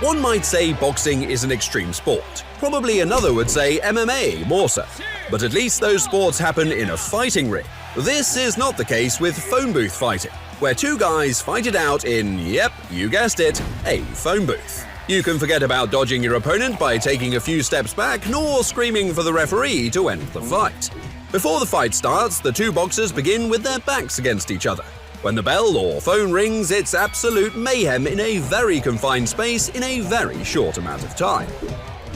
One might say boxing is an extreme sport. Probably another would say MMA more so. But at least those sports happen in a fighting ring. This is not the case with phone booth fighting, where two guys fight it out in, yep, you guessed it, a phone booth. You can forget about dodging your opponent by taking a few steps back, nor screaming for the referee to end the fight. Before the fight starts, the two boxers begin with their backs against each other. When the bell or phone rings, it's absolute mayhem in a very confined space in a very short amount of time.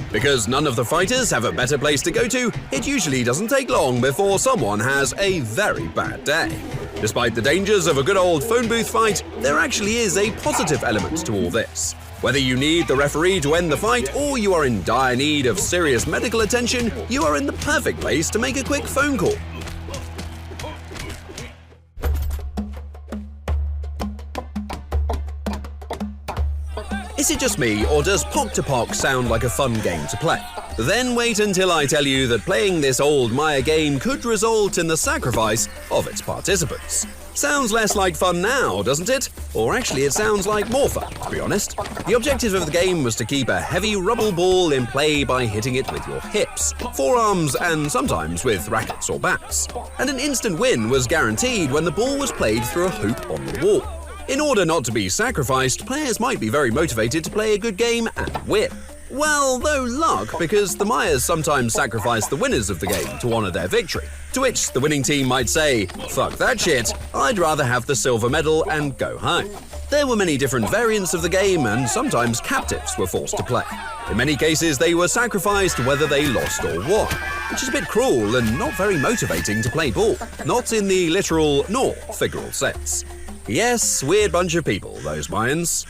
Because none of the fighters have a better place to go to, it usually doesn't take long before someone has a very bad day. Despite the dangers of a good old phone booth fight, there actually is a positive element to all this. Whether you need the referee to end the fight or you are in dire need of serious medical attention, you are in the perfect place to make a quick phone call. Is it just me, or does Pock-to-Pock sound like a fun game to play? Then wait until I tell you that playing this old Maya game could result in the sacrifice of its participants. Sounds less like fun now, doesn't it? Or actually it sounds like more fun, to be honest. The objective of the game was to keep a heavy rubble ball in play by hitting it with your hips, forearms, and sometimes with rackets or bats. And an instant win was guaranteed when the ball was played through a hoop on the wall. In order not to be sacrificed, players might be very motivated to play a good game and win. Well, though luck, because the Mayas sometimes sacrifice the winners of the game to honor their victory. To which the winning team might say, "Fuck that shit, I'd rather have the silver medal and go home." There were many different variants of the game, and sometimes captives were forced to play. In many cases, they were sacrificed whether they lost or won, which is a bit cruel and not very motivating to play ball, not in the literal nor figural sense. Yes, weird bunch of people, those Mayans.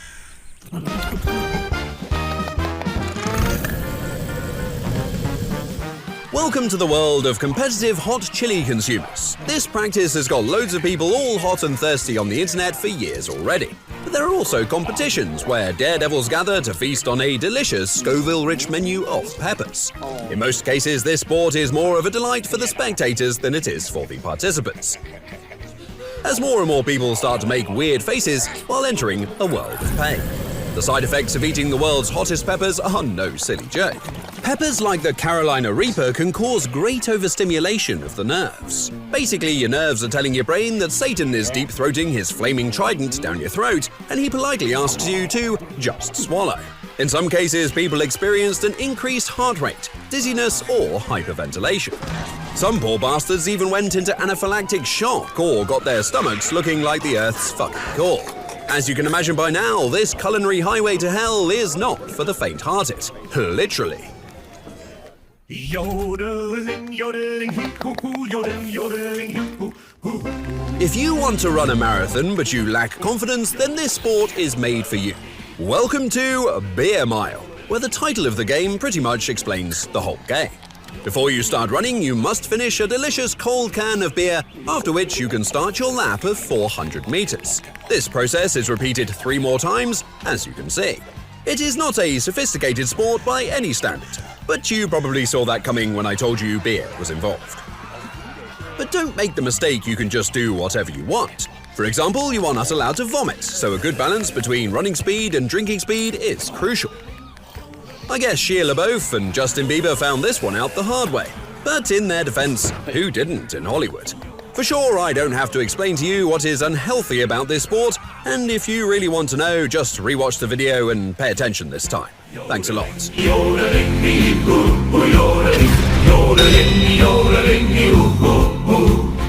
Welcome to the world of competitive hot chili consumers. This practice has got loads of people all hot and thirsty on the internet for years already. But there are also competitions where daredevils gather to feast on a delicious Scoville-rich menu of peppers. In most cases, this sport is more of a delight for the spectators than it is for the participants, as more and more people start to make weird faces while entering a world of pain. The side effects of eating the world's hottest peppers are no silly joke. Peppers like the Carolina Reaper can cause great overstimulation of the nerves. Basically, your nerves are telling your brain that Satan is deep-throating his flaming trident down your throat, and he politely asks you to just swallow. In some cases, people experienced an increased heart rate, dizziness, or hyperventilation. Some poor bastards even went into anaphylactic shock or got their stomachs looking like the Earth's fucking core. As you can imagine by now, this culinary highway to hell is not for the faint-hearted. Literally. Yodeling, yodeling, hoo-hoo, yodeling, yodeling, hoo-hoo. If you want to run a marathon but you lack confidence, then this sport is made for you. Welcome to Beer Mile, where the title of the game pretty much explains the whole game. Before you start running, you must finish a delicious cold can of beer, after which you can start your lap of 400 meters. This process is repeated 3 more times, as you can see. It is not a sophisticated sport by any standard, but you probably saw that coming when I told you beer was involved. But don't make the mistake you can just do whatever you want. For example, you are not allowed to vomit, so a good balance between running speed and drinking speed is crucial. I guess Shia LaBeouf and Justin Bieber found this one out the hard way. But in their defense, who didn't in Hollywood? For sure, I don't have to explain to you what is unhealthy about this sport, and if you really want to know, just rewatch the video and pay attention this time. Thanks a lot. Yodeling, yodeling, yodeling, yodeling, yodeling,